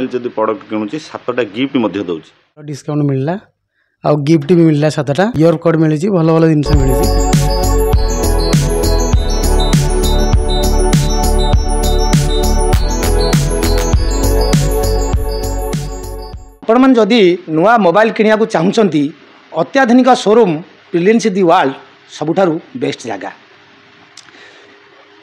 Mobile जदि product किणुची 7टा gift मध्य दउची discount मिलला आ gift भी मिलला 7टा इयर कोड मिली भल भल जिनस मिली आपण मन जदि नुआ मोबाइल किनिया को चाहुचंती अत्याधुनिक शोरूम ब्रिलियंस दी वर्ल्ड सबुठारु बेस्ट जगह।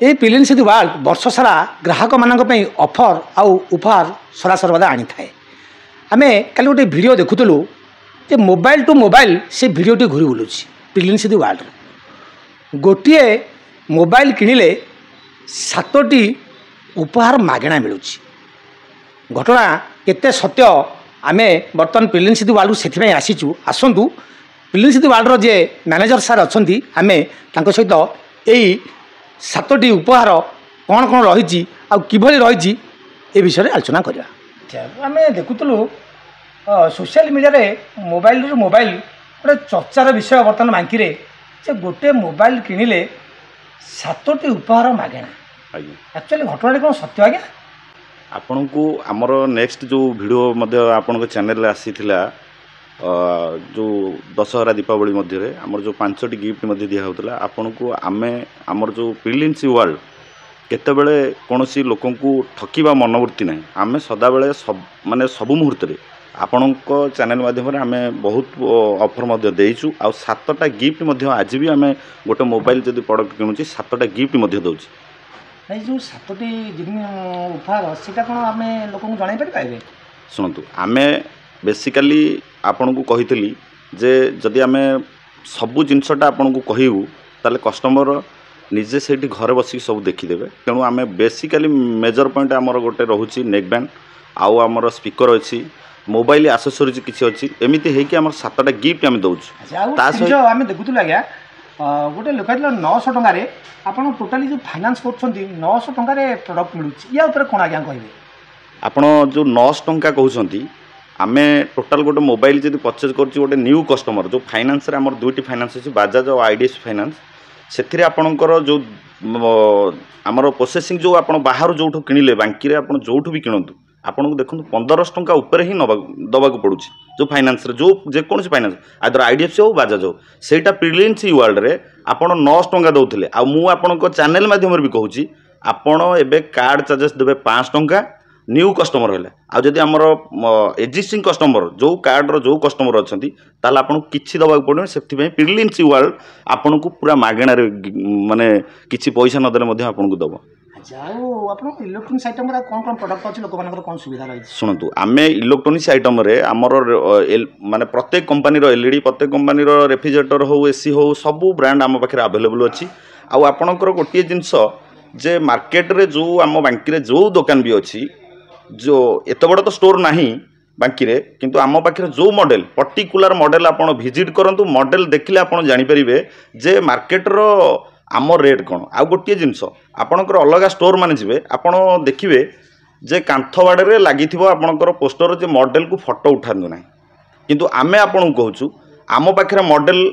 ये ब्रिलियंस दी वर्ल्ड वर्ष सारा ग्राहक मानक पई ऑफर आउ उपहार सदा सर्वदा आनी थाए। आमे कल गोटे वीडियो देखुतलु जे मोबाइल टू मोबाइल से वीडियोटी घुरी बुलुची ब्रिलियंस दी वर्ल्ड गोटे मोबाइल किनिले 7टी उपहार मागणा मिलुची। घटना केते सत्य आमे बर्तमान ब्रिलियंस दी वर्ल्ड से आसीचु। आसतु ब्रिलियंस दी वर्ल्ड जे मैनेजर सार अच्छा आमे तांको सहित यही 7टी उपहार कौन कौन रही किभली रही ए विषय आलोचना करिया। आम देखुलु सोशल मीडिया रे मोबाइल गोटे चर्चार विषय बर्तमान बांकी जे गोटे मोबाइल किणिले 7टी उपहार मागेना एक्चुअली घटना कौन सत्य आज्ञा? आपण को आमर नेक्स्ट जो वीडियो मध्य आपण चैनल आसीथिला जो दशहरा दीपावली मध्य आमर जो 5टी गिफ्ट मध्य दिया होता आपण को आमे आमर जो ब्रिलियंस वर्ल्ड केतेबेले कोनोसी लोकन को ठकीबा मनोवृत्ति नहीं। आमे सदा बेले सब माने सब मुहूर्त रे आपणक चैनल माध्यम आमे बहुत ऑफर मध्य देइछु आ 7टा गिफ्ट मध्य आज भी आमे गोटे मोबाइल जदि प्रोडक्ट किणुची 7टा गिफ्ट मध्य दउची। जो 7टी उपहार सीटा कौन आम लोक जन पारे शुणु आमे बेसिकली आपण को कही जे जदि आमे सबू जिनसटा आपण को कहू ताले कस्टमर निजे से घरे बसिक सब देखीदेवे। तेणु आमे बेसिकली मेजर पॉइंट आमर गोटे रोचे नेक बैंड आउ आमर स्पीकर अच्छी मोबाइल आसेसरीज किसी अच्छी एमती होगी आम 7टा गिफ्ट आम दौर आम देखुल आज्ञा गोटे लोक 900 टकर आप टोटाली जो फाइनान्स कर 900 टकर प्रोडक्ट मिलूँ या कौन आज्ञा कहे आपण जो 900 टंका कहते आमे टोटाल गोटे मोबाइल जब परचेज कर गोटे न्यू कस्टमर जो फाइनान्स रे आमर 2टी फाइनान्स अच्छी बाजाज और आईडीएफसी फाइनान्स से आपणकर जो आमर प्रोसेसिंग जो आप बाहर जो किणिले बांकी आप जो भी किणतु आपन को देखो 1500 टंका ऊपर ही दबाक पड़ू जो फाइनान्स रे जो जेकोसी फाइनान्स आदर आईडीएफसी हो बाजाज हो सेटा ब्रिलियंस वर्ल्ड रे आपन 900 टंका दउथिले आ मु आपन को चैनल माध्यम रे भी कहूची आपन एबे कार्ड चार्जेस देबे 5 टंका न्यू कस्टमर है आदि आमर एक्जिस्टिंग कस्टमर जो कार्ड जो कस्टमर अच्छा ताल आपन किछि दबाक पड़े से ब्रिलियंस वर्ल्ड आपन को पूरा मागणा माने किछि पैसा न देले मध्ये आपन को दबो। इलेक्ट्रोनिक्स आइटम कौन कौन प्रोडक्ट अच्छे लोक कौन सुविधा रही शुणु आम इलेक्ट्रोनिक्स आइटम आमर माने प्रत्येक कंपनी एलईडी प्रत्येक कंपनी रेफ्रिजरेटर हो एसी हो सबू ब्रांड आम पाखे अवेलेबल अच्छी आपणकर गोटे जिनस जे मार्केट रे जो आम बांकी जो दुकान भी अच्छी जो एत बड़ तो स्टोर नहीं बांकी रे किंतु आम पाखे जो मॉडल पर्टिकुलर मॉडल आप विजिट करंतु मॉडल देखिले आप जानि परिबे जे मार्केट रो आम रेट कौन आ गोटे जिनस आपणकर अलग स्टोर माने जिवे आपण देखिबे जे कांथवाड़े रे लागी आपणकर पोस्टर जे मॉडल को फोटो उठानु ना किंतु आमे आपण कहूँ आम पाखे मॉडल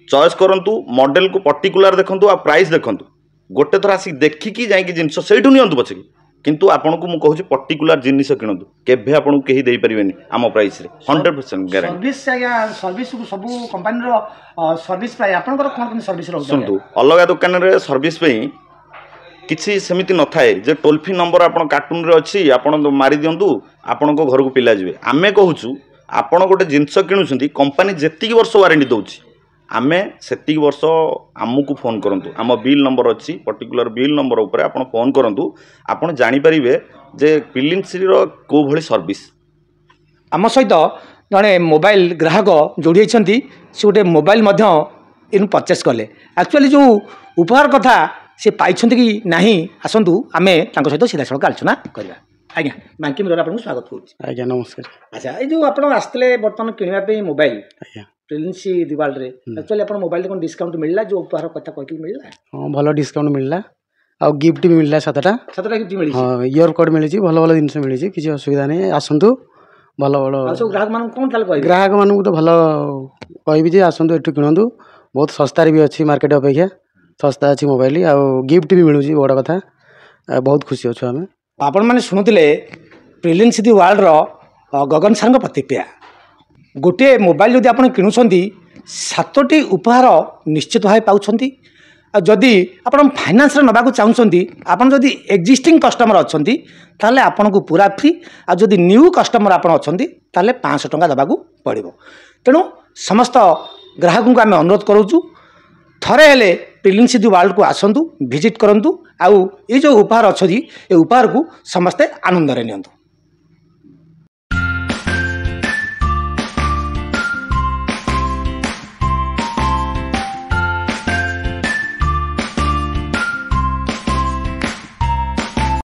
चॉइस करंतु मॉडल को पर्टिकुलर देखंतु आ प्राइस देखंतु गोटे थर आसी देखिकी जाइकी जिनस सेठु नियंतु पछे किंतु आपन को मु कहूँ पर्टिकुलर जिनिस किणतु केभे आपन को कहीं दे परिबेनी आम प्राइस रे 100% गारंटी सर्विस आज्ञा सर्विस सब कंपनी रो सर्विस प्राइस आपनकर कोन सर्विस रहउ सुनतु अलग दुकान रे सर्विस पे किसी सेमिति न थाए जे टोल फ्री नंबर आपन कार्टून रे अछि आपन मारी दियंतु आपन को घर को पिला जिवे आमे कहूछु आपन गोटे जिंस किणुछंती कंपनी जेतिकी वर्ष वारंटी दउछि आमे सेतिकी वर्ष आमको फोन करंतु आम बिल नंबर अच्छी पर्टिकुलर बिल नंबर ऊपर आपन फोन करंतु आपन जानि परिबे जे ब्रिलियंस रो को भली सर्विस। आम सहित जड़े मोबाइल ग्राहक जोड़ी से गोटे मोबाइल इन परचेस कले एक्चुअली जो उपहार कथा से पाई कि नहीं आसतु आम सहित सीधा सड़क आलोचना करवा। आज्ञा बांकी मेरा आपको स्वागत करुँ। आज्ञा नमस्कार। अच्छा ये जो आप आसते बर्तमान किणवाई मोबाइल ब्रिलियंस दी वर्ल्ड रे एक्चुअली आप मोबाइल कौन डिस्काउंट मिलला जो उपहार कथा कहती मिलला? हाँ भल डिस्काउंट मिलला आ गिफ्ट भी मिलला 7टा गिफ्ट मिली। हाँ इयर कोड मिली भल भल जिनस मिली किसी असुविधा नहीं आसतु भल भल सब ग्राहक मान कौन ताल कहि ग्राहक मान तो भल कहबी जे आसतु एठु किणंतु बहुत सस्तार भी अच्छी मार्केट अपेक्षा सस्ता अच्छी मोबाइल आ गिफ्ट भी मिलूँ बड़ कथा बहुत खुशी अच्छे आम आपण मैंने शुणुले ପ୍ରିଲିନ୍ ସିଟି ୱାର୍ଲଡର ଗଗନ ସାରଙ୍କ ପ୍ରତିକ୍ରିୟା। ଗୋଟିଏ ମୋବାଇଲ ଯଦି ଆପଣ କିଣୁଛନ୍ତି 7ଟି ଉପହାର ନିଶ୍ଚିତ ଭାବେ ପାଉଛନ୍ତି। ଆଉ ଯଦି ଆପଣ ଫାଇନାନ୍ସରେ ନେବାକୁ ଚାହୁଁଛନ୍ତି, ଆପଣ ଯଦି ଏକ୍ଜିଷ୍ଟିଂ କଷ୍ଟମର ଅଛନ୍ତି ତାହେଲେ ଆପଣଙ୍କୁ ପୁରା ଫ୍ରି, ଆଉ ଯଦି ନ୍ୟୁ କଷ୍ଟମର ଆପଣ ଅଛନ୍ତି ତାହେଲେ 500 ଟଙ୍କା ଦେବାକୁ ପଡ଼ିବ। ତେଣୁ ସମସ୍ତ ଗ୍ରାହକଙ୍କୁ ଆମେ ଅନୁରୋଧ କରୁଛୁ, ଥରେ ହେଲେ ପ୍ରିଲିନ୍ ସିଟି ୱାର୍ଲଡକୁ ଆସନ୍ତୁ, ଭିଜିଟ୍ କରନ୍ତୁ, ଆଉ ଏ ଯେଉଁ ଉପହାର ଅଛି ଏ ଉପହାରକୁ ସମସ୍ତେ ଆନନ୍ଦରେ ନିଅନ୍ତୁ।